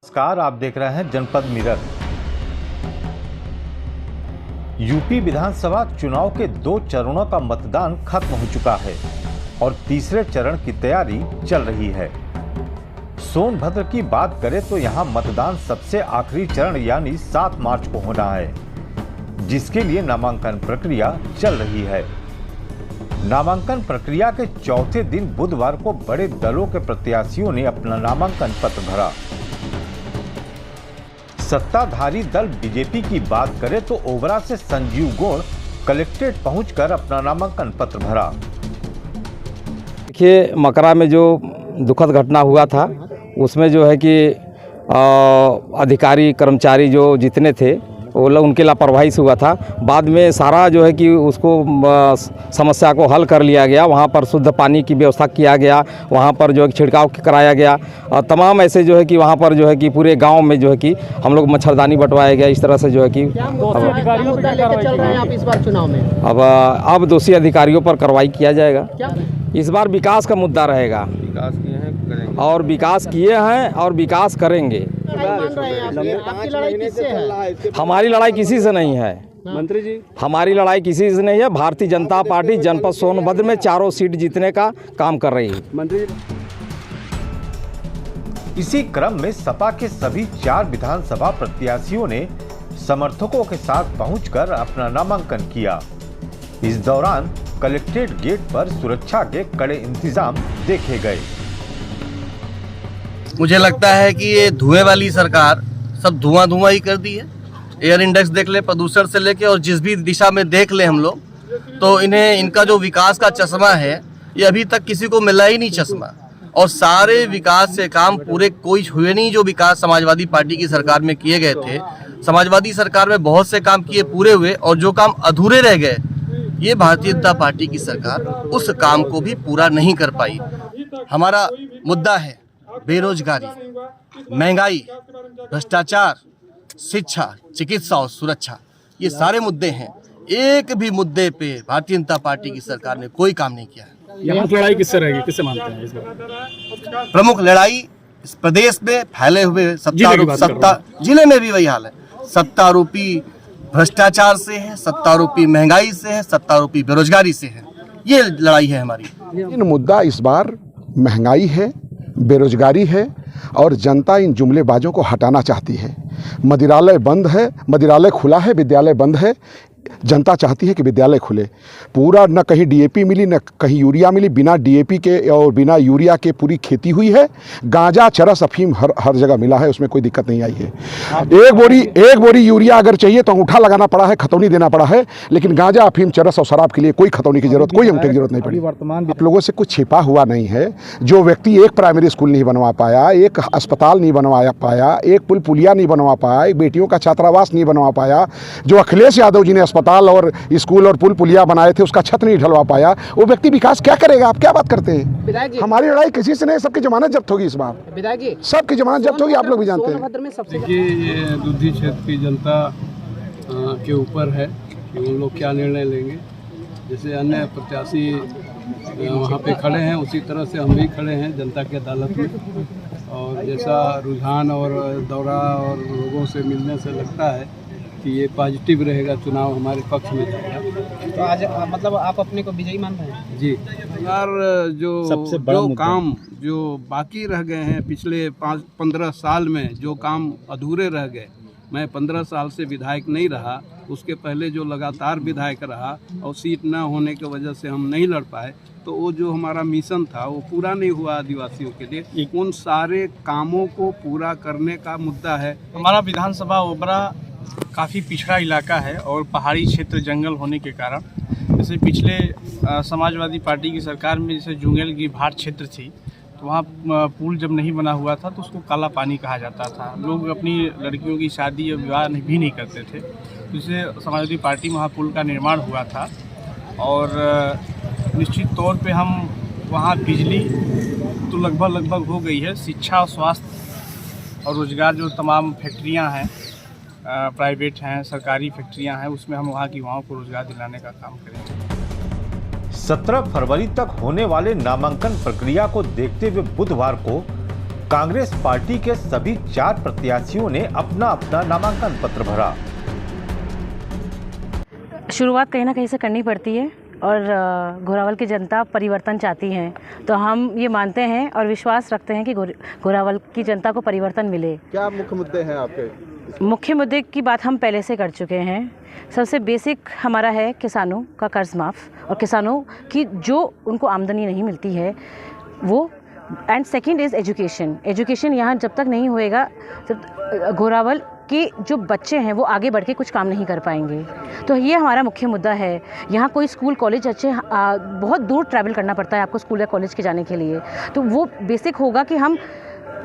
नमस्कार, आप देख रहे हैं जनपद मिरर। यूपी विधानसभा चुनाव के 2 चरणों का मतदान खत्म हो चुका है और तीसरे चरण की तैयारी चल रही है। सोनभद्र की बात करें तो यहां मतदान सबसे आखिरी चरण यानी 7 मार्च को होना है, जिसके लिए नामांकन प्रक्रिया चल रही है। नामांकन प्रक्रिया के चौथे दिन बुधवार को बड़े दलों के प्रत्याशियों ने अपना नामांकन पत्र भरा। सत्ताधारी दल बीजेपी की बात करें तो ओबरा से संजीव गौड़ कलेक्ट्रेट पहुंचकर अपना नामांकन पत्र भरा। देखिए, मकरा में जो दुखद घटना हुआ था उसमें जो है कि अधिकारी कर्मचारी जो जितने थे वो लोग उनकी लापरवाही से हुआ था। बाद में सारा जो है कि उसको समस्या को हल कर लिया गया। वहाँ पर शुद्ध पानी की व्यवस्था किया गया, वहाँ पर जो है छिड़काव कराया गया और तमाम ऐसे जो है कि वहाँ पर जो है कि पूरे गांव में जो है कि हम लोग मच्छरदानी बंटवाया गया। इस तरह से जो है कि इस बार चुनाव में अब दोषी अधिकारियों पर कार्रवाई किया जाएगा। इस बार विकास का मुद्दा रहेगा। विकास किए हैं, करेंगे। और विकास किए हैं और विकास करेंगे। हमारी लड़ाई किसी से नहीं है मंत्री जी, हमारी लड़ाई किसी से नहीं है। भारतीय जनता पार्टी जनपद सोनभद्र में 4 सीट जीतने का काम कर रही है। मंत्री जी। इसी क्रम में सपा के सभी 4 विधानसभा प्रत्याशियों ने समर्थकों के साथ पहुंचकर अपना नामांकन किया। इस दौरान कलेक्ट्रेट गेट पर सुरक्षा के कड़े इंतजाम देखे गए। मुझे लगता है कि ये धुएं वाली सरकार सब धुआं ही कर दी है। एयर इंडेक्स देख ले, प्रदूषण से लेके और जिस भी दिशा में देख ले हम लोग, तो इनका जो विकास का चश्मा है ये अभी तक किसी को मिला ही नहीं चश्मा। और सारे विकास से काम पूरे कोई हुए नहीं जो विकास समाजवादी पार्टी की सरकार में किए गए थे। समाजवादी सरकार में बहुत से काम किए पूरे हुए और जो काम अधूरे रह गए ये भारतीय जनता पार्टी की सरकार उस काम को भी पूरा नहीं कर पाई। हमारा मुद्दा है बेरोजगारी, महंगाई, भ्रष्टाचार, शिक्षा, चिकित्सा और सुरक्षा। ये सारे मुद्दे हैं। एक भी मुद्दे पे भारतीय जनता पार्टी की सरकार ने कोई काम नहीं किया है। यहाँ लड़ाई किससे रहेगी, किससे मानते हैं इस बार? प्रमुख लड़ाई इस प्रदेश में फैले हुए सत्ता जिले में भी वही हाल है। सत्तारूपी भ्रष्टाचार से है, सत्तारूपी महंगाई से है, सत्तारूपी बेरोजगारी से है। ये लड़ाई है हमारी। इन मुद्दा इस बार महंगाई है, बेरोजगारी है और जनता इन जुमलेबाजों को हटाना चाहती है। मदिरालय बंद है, मदिरालय खुला है, विद्यालय बंद है। जनता चाहती है कि विद्यालय खुले। पूरा न कहीं डीएपी मिली न कहीं यूरिया मिली। बिना डीएपी के और बिना यूरिया के पूरी खेती हुई है। गांजा, चरस, अफीम हर जगह मिला है, उसमें कोई दिक्कत नहीं आई है। एक बोरी यूरिया अगर चाहिए तो अंगूठा लगाना पड़ा है, खतौनी देना पड़ा है। लेकिन गांजा, अफीम, चरस और शराब के लिए कोई खतौनी की जरूरत, कोई अंगूठे की जरूरत नहीं पड़ी। आप लोगों से कुछ छिपा हुआ नहीं है। जो व्यक्ति एक प्राइमरी स्कूल नहीं बनवा पाया, एक अस्पताल नहीं बनवा पाया, एक पुल पुलिया नहीं बनवा पाया, एक बेटियों का छात्रावास नहीं बनवा पाया, जो अखिलेश यादव जी ने अस्पताल और स्कूल और पुल पुलिया बनाए थे उसका छत नहीं ढलवा पाया, वो व्यक्ति विकास क्या करेगा? आप क्या बात करते हैं? हमारी लड़ाई किसी से नहीं, सबकी जमानत जब्त होगी इस बार। सबकी जमानत जब्त होगी, आप लोग भी जानते हैं। देखिए, ये दूधी क्षेत्र की जनता के ऊपर है कि उन लोग क्या निर्णय लेंगे। जैसे अन्य प्रत्याशी वहाँ पे खड़े हैं उसी तरह से हम भी खड़े हैं जनता की अदालत में। और जैसा रुझान और दौरा और लोगों से मिलने से लगता है कि ये पॉजिटिव रहेगा, चुनाव हमारे पक्ष में जाएगा। तो आज मतलब आप अपने को विजयी मान रहे हैं? जी। यार, जो काम जो बाकी रह गए हैं पिछले 15 साल में, जो काम अधूरे रह गए। मैं 15 साल से विधायक नहीं रहा, उसके पहले जो लगातार विधायक रहा और सीट न होने की वजह से हम नहीं लड़ पाए, तो वो जो हमारा मिशन था वो पूरा नहीं हुआ आदिवासियों के लिए। उन सारे कामों को पूरा करने का मुद्दा है। हमारा विधानसभा ओबरा काफ़ी पिछड़ा इलाका है और पहाड़ी क्षेत्र जंगल होने के कारण, जैसे पिछले समाजवादी पार्टी की सरकार में जैसे जुंगेल की भाट क्षेत्र थी, तो वहाँ पुल जब नहीं बना हुआ था तो उसको काला पानी कहा जाता था। लोग अपनी लड़कियों की शादी या विवाह भी नहीं करते थे। तो इससे समाजवादी पार्टी में वहाँ पुल का निर्माण हुआ था। और निश्चित तौर पे हम वहाँ बिजली तो लगभग हो गई है। शिक्षा, स्वास्थ्य और रोजगार जो तमाम फैक्ट्रियाँ हैं, प्राइवेट हैं, सरकारी फैक्ट्रियां हैं, उसमें हम वहाँ की युवाओं को रोजगार दिलाने का काम करेंगे। 17 फरवरी तक होने वाले नामांकन प्रक्रिया को देखते हुए बुधवार को कांग्रेस पार्टी के सभी 4 प्रत्याशियों ने अपना अपना नामांकन पत्र भरा। शुरुआत कहीं ना कहीं से करनी पड़ती है और घोरावल की जनता परिवर्तन चाहती है, तो हम ये मानते हैं और विश्वास रखते हैं कि घोरावल की जनता को परिवर्तन मिले। क्या मुख्य मुद्दे हैं आपके? मुख्य मुद्दे की बात हम पहले से कर चुके हैं। सबसे बेसिक हमारा है किसानों का कर्ज माफ़ और किसानों की जो उनको आमदनी नहीं मिलती है वो, and second is education. Education यहाँ जब तक नहीं होएगा, जब घोरावल के जो बच्चे हैं वो आगे बढ़ के कुछ काम नहीं कर पाएंगे। तो ये हमारा मुख्य मुद्दा है। यहाँ कोई स्कूल कॉलेज अच्छे बहुत दूर ट्रैवल करना पड़ता है आपको स्कूल या कॉलेज के जाने के लिए, तो वो बेसिक होगा कि हम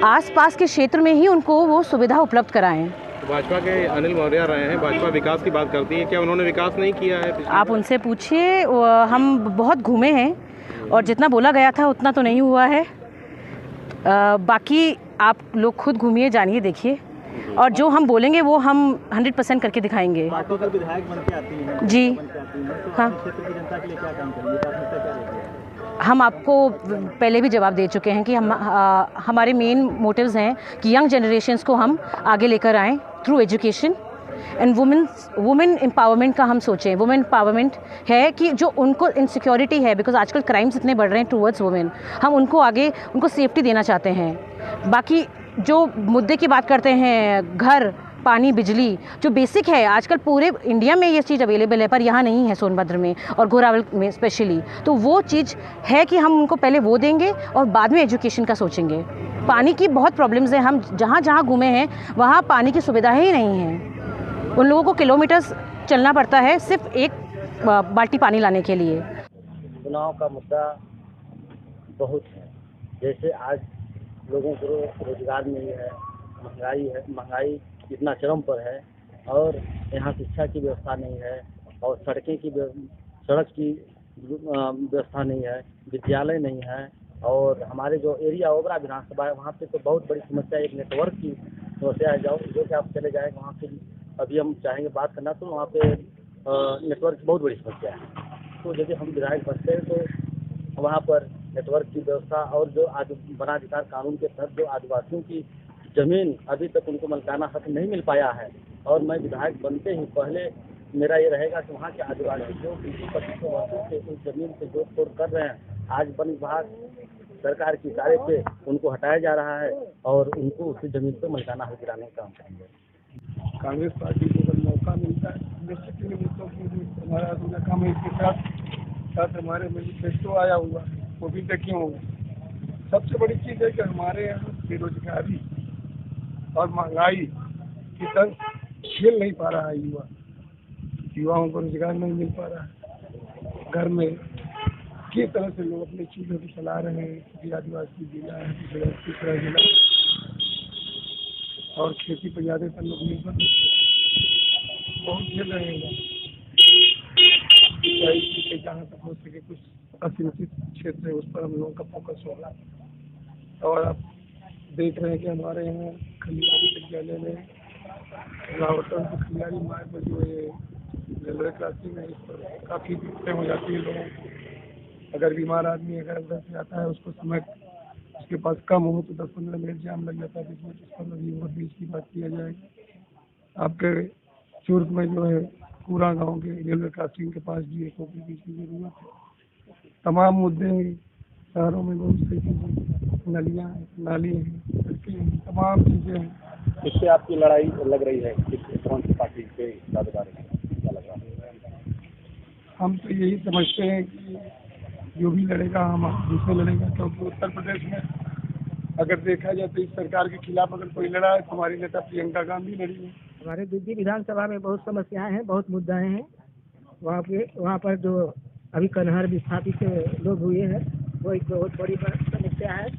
आसपास के क्षेत्र में ही उनको वो सुविधा उपलब्ध कराएं। भाजपा के अनिल मौर्य रहे हैं, भाजपा विकास की बात करती है, क्या उन्होंने विकास नहीं किया है? आप उनसे पूछिए, हम बहुत घूमे हैं और जितना बोला गया था उतना तो नहीं हुआ है। बाकी आप लोग खुद घूमिए, जानिए, देखिए, और जो हम बोलेंगे वो हम 100% करके दिखाएंगे। पार्टी का विधायक बन के आती हैं जी हाँ, क्षेत्र की जनता के लिए क्या काम करेंगे, प्राथमिकता क्या रहेगी? हम आपको पहले भी जवाब दे चुके हैं कि हमारे मेन मोटिव्स हैं कि यंग जनरेशन्स को हम आगे लेकर आएँ through education and women empowerment का हम सोचें। वुमेन एम्पावरमेंट है कि जो उनको इनसिक्योरिटी है, बिकॉज आजकल क्राइम्स इतने बढ़ रहे हैं टूवर्ड्स वुमेन, हम उनको आगे उनको सेफ्टी देना चाहते हैं। बाकी जो मुद्दे की बात करते हैं, घर, पानी, बिजली, जो बेसिक है आजकल पूरे इंडिया में ये चीज़ अवेलेबल है, पर यहाँ नहीं है सोनभद्र में और घोरावल में स्पेशली। तो वो चीज़ है कि हम उनको पहले वो देंगे और बाद में एजुकेशन का सोचेंगे। पानी की बहुत प्रॉब्लम्स हैं, हम जहाँ जहाँ घूमे हैं वहाँ पानी की सुविधा ही नहीं है। उन लोगों को किलोमीटर्स चलना पड़ता है सिर्फ एक बाल्टी पानी लाने के लिए। चुनाव का मुद्दा बहुत है। जैसे आज लोगों को रोजगार नहीं है, महंगाई इतना चरम पर है, और यहाँ शिक्षा की व्यवस्था नहीं है, और सड़क की व्यवस्था नहीं है, विद्यालय नहीं है, और हमारे जो एरिया ओबरा विधानसभा है वहाँ पे तो बहुत बड़ी समस्या एक नेटवर्क की समस्या है। जो कि आप चले जाएंगे वहाँ से, अभी हम चाहेंगे बात करना तो वहाँ पे नेटवर्क की बहुत बड़ी समस्या है। तो यदि हम विधायक बनते हैं तो वहाँ पर नेटवर्क की व्यवस्था, और जो आज वनाधिकार कानून के तहत जो आदिवासियों की ज़मीन अभी तक उनको मलकाना हक नहीं मिल पाया है, और मैं विधायक बनते ही पहले मेरा ये रहेगा कि वहाँ के आदिवासी जो 20-25 वर्षों से उस ज़मीन से जोड़ तोड़ कर रहे हैं, आज वन विभाग सरकार की इशारे पे उनको हटाया जा रहा है और उनको उस ज़मीन पर मलकाना हक दिलाने का काम करेंगे। कांग्रेस पार्टी को अगर मौका मिलता है निश्चित ही मुद्दों की हमारा अधूरा काम है। इसके साथ हमारे मैनिफेस्टो आया हुआ है, वो भी देखे होंगे। सबसे बड़ी चीज़ है कि हमारे यहाँ बेरोजगारी और महंगाई की दर झेल नहीं पा रहा है युवाओं को रोजगार नहीं मिल पा रहा है। घर में किस तरह से लोग अपनी चीज़ों को चला रहे हैं, किसी आदिवासी जिला है, तीसरा जिला, और खेती पर ज़्यादातर लोग निर्भर बहुत झेल रहे हैं। जहाँ तक हो सके कुछ असिंचित क्षेत्र है उस पर हम लोगों का फोकस होगा। और आप देख रहे हैं कि हमारे यहाँ खलियारी विद्यालय में लाहौटन से खलियारी मार्ग पर जो है रेलवे क्रॉसिंग है, इस पर काफ़ी दिक्कतें हो जाती है लोगों को। अगर बीमार आदमी अगर उधर से आता है, उसको समय उसके पास कम हो तो 10-15 मिनट जाम लग जाता है। जिसमें 15 ओवर ब्रिज की बात किया जाएगा। आपके चुर्क में जो है पूरा गांव के रेलवे क्रॉसिंग के पास भी एक ओवर ब्रिज की जरूरत है। तमाम मुद्दे हैं शहरों में, बहुत सी चीज़ें, नलियाँ हैं, नाली हैं, सड़कें हैं, तमाम चीज़ें हैं। इससे आपकी लड़ाई लग रही है कौन सी पार्टी के दावेदार हैं, क्या लग रहा है? हम तो यही समझते हैं कि जो भी लड़ेगा हम दूसरे लड़ेगा, क्योंकि उत्तर प्रदेश में अगर देखा जाए तो इस सरकार के खिलाफ अगर कोई लड़ा है तो हमारी नेता प्रियंका गांधी लड़ी है। हमारे दुद्धी विधानसभा में बहुत समस्याएं हैं, बहुत मुद्दे हैं। वहाँ पर जो अभी कन्हर विस्थापित लोग हुए हैं वो एक बहुत बड़ी समस्या है।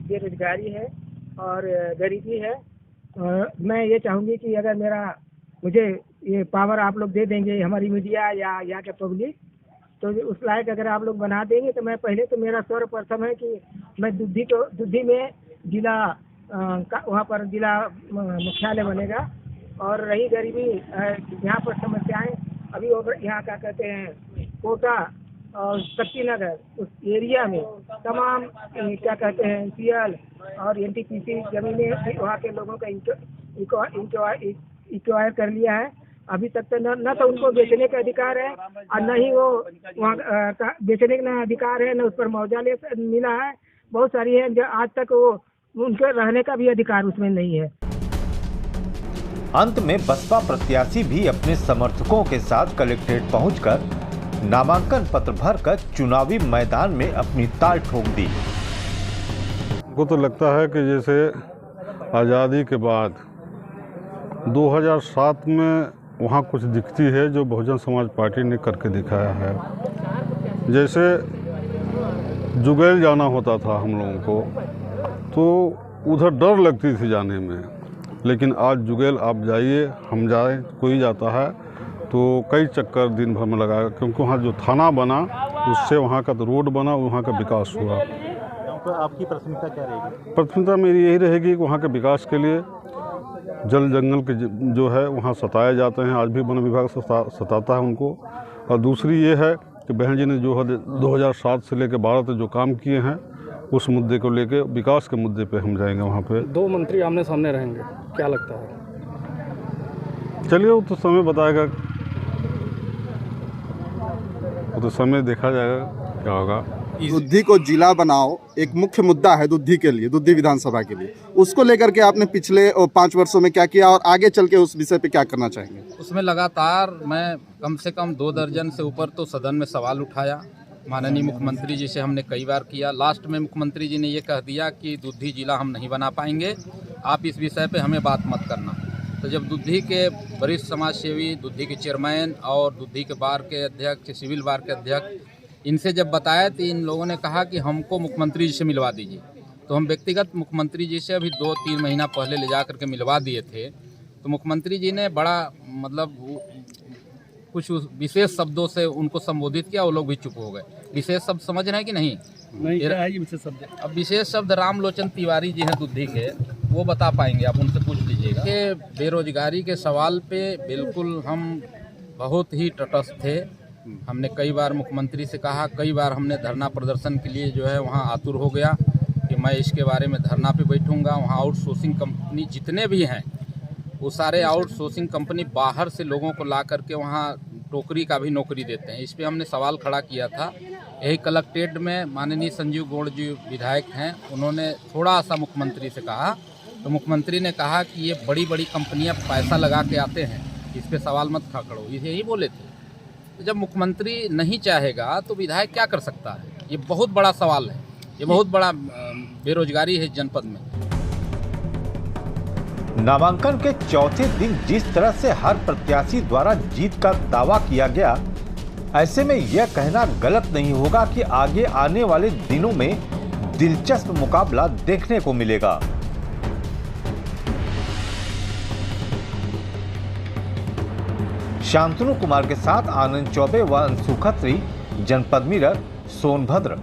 बेरोजगारी है और गरीबी है। और मैं ये चाहूँगी कि अगर मुझे ये पावर आप लोग दे देंगे, हमारी मीडिया या यहाँ के पब्लिक, तो उस लायक अगर आप लोग बना देंगे तो मैं पहले तो मेरा सर्वप्रथम है कि मैं दुद्धी में जिला वहाँ पर जिला मुख्यालय बनेगा। और रही गरीबी, यहाँ पर समस्याएं अभी यहाँ क्या कहते हैं, कोटा और शक्तिनगर उस एरिया में तमाम क्या कहते हैं सीएल और एनटीपीसी जमीनें वहाँ के लोगों का इंक्वायर कर लिया है। अभी तक तो न तो उनको बेचने का अधिकार है और न ही वो वहाँ बेचने का अधिकार है, न उस पर मुआवजा मिला है। बहुत सारी है जो आज तक वो उनके रहने का भी अधिकार उसमें नहीं है। अंत में बसपा प्रत्याशी भी अपने समर्थकों के साथ कलेक्ट्रेट पहुंचकर नामांकन पत्र भरकर चुनावी मैदान में अपनी ताल ठोक दी। को तो लगता है कि जैसे आज़ादी के बाद 2007 में वहाँ कुछ दिखती है जो बहुजन समाज पार्टी ने करके दिखाया है। जैसे जुगैल जाना होता था हम लोगों को तो उधर डर लगती थी जाने में, लेकिन आज जुगैल आप जाइए, हम जाए, कोई जाता है तो कई चक्कर दिन भर में लगाएगा, क्योंकि वहाँ जो थाना बना उससे वहाँ का तो रोड बना, वहाँ का विकास हुआ। तो आपकी प्राथमिकता क्या रहेगी? प्राथमिकता मेरी यही रहेगी कि वहाँ के विकास के लिए जल जंगल के जो है वहाँ सताए जाते हैं, आज भी वन विभाग सताता है उनको। और दूसरी ये है कि बहन जी ने जो है 2007 से लेकर 12 तक जो काम किए हैं उस मुद्दे को लेकर, विकास के मुद्दे पे हम जाएंगे वहाँ पे। 2 मंत्री आमने सामने रहेंगे, क्या लगता है? चलिए वो तो समय बताएगा, वो तो समय देखा जाएगा क्या होगा। दुद्धी को जिला बनाओ एक मुख्य मुद्दा है दुद्धी के लिए, दुद्धी विधानसभा के लिए। उसको लेकर के आपने पिछले 5 वर्षों में क्या किया और आगे चल के उस विषय पे क्या करना चाहेंगे? उसमें लगातार मैं कम से कम 2 दर्जन से ऊपर तो सदन में सवाल उठाया। माननीय मुख्यमंत्री जी से हमने कई बार किया। लास्ट में मुख्यमंत्री जी ने ये कह दिया कि दुद्धी जिला हम नहीं बना पाएंगे, आप इस विषय पे हमें बात मत करना। तो जब दुद्धी के वरिष्ठ समाज सेवी, दुद्धी के चेयरमैन और दुद्धी के बार के अध्यक्ष, सिविल बार के अध्यक्ष, इनसे जब बताया तो इन लोगों ने कहा कि हमको मुख्यमंत्री जी से मिलवा दीजिए। तो हम व्यक्तिगत मुख्यमंत्री जी से अभी 2-3 महीना पहले ले जा करके मिलवा दिए थे। तो मुख्यमंत्री जी ने बड़ा मतलब कुछ विशेष शब्दों से उनको संबोधित किया, वो लोग भी चुप हो गए। विशेष शब्द समझ रहे हैं कि नहीं? क्या है ये विशेष शब्द? अब विशेष शब्द रामलोचन तिवारी जी हैं दुद्धी के, वो बता पाएंगे, आप उनसे पूछ लीजिएगा। कि बेरोजगारी के सवाल पे बिल्कुल हम बहुत ही तटस्थ थे। हमने कई बार मुख्यमंत्री से कहा, कई बार हमने धरना प्रदर्शन के लिए जो है वहाँ आतुर हो गया कि मैं इसके बारे में धरना पे बैठूंगा। वहाँ आउटसोर्सिंग कंपनी जितने भी हैं वो सारे आउटसोर्सिंग कंपनी बाहर से लोगों को ला करके वहाँ टोकरी का भी नौकरी देते हैं। इस पर हमने सवाल खड़ा किया था। यही कलेक्ट्रेट में माननीय संजीव गौड़ जी विधायक हैं, उन्होंने थोड़ा सा मुख्यमंत्री से कहा तो मुख्यमंत्री ने कहा कि ये बड़ी बड़ी कंपनियाँ पैसा लगा के आते हैं, इस पर सवाल मत खड़ो, यही बोले थे। तो जब मुख्यमंत्री नहीं चाहेगा तो विधायक क्या कर सकता है? ये बहुत बड़ा सवाल है, ये बहुत बड़ा बेरोजगारी है जनपद में। नामांकन के चौथे दिन जिस तरह से हर प्रत्याशी द्वारा जीत का दावा किया गया, ऐसे में यह कहना गलत नहीं होगा कि आगे आने वाले दिनों में दिलचस्प मुकाबला देखने को मिलेगा। शांतनु कुमार के साथ आनंद चौबे व अंशु खत्री, जनपद मिरर, सोनभद्र।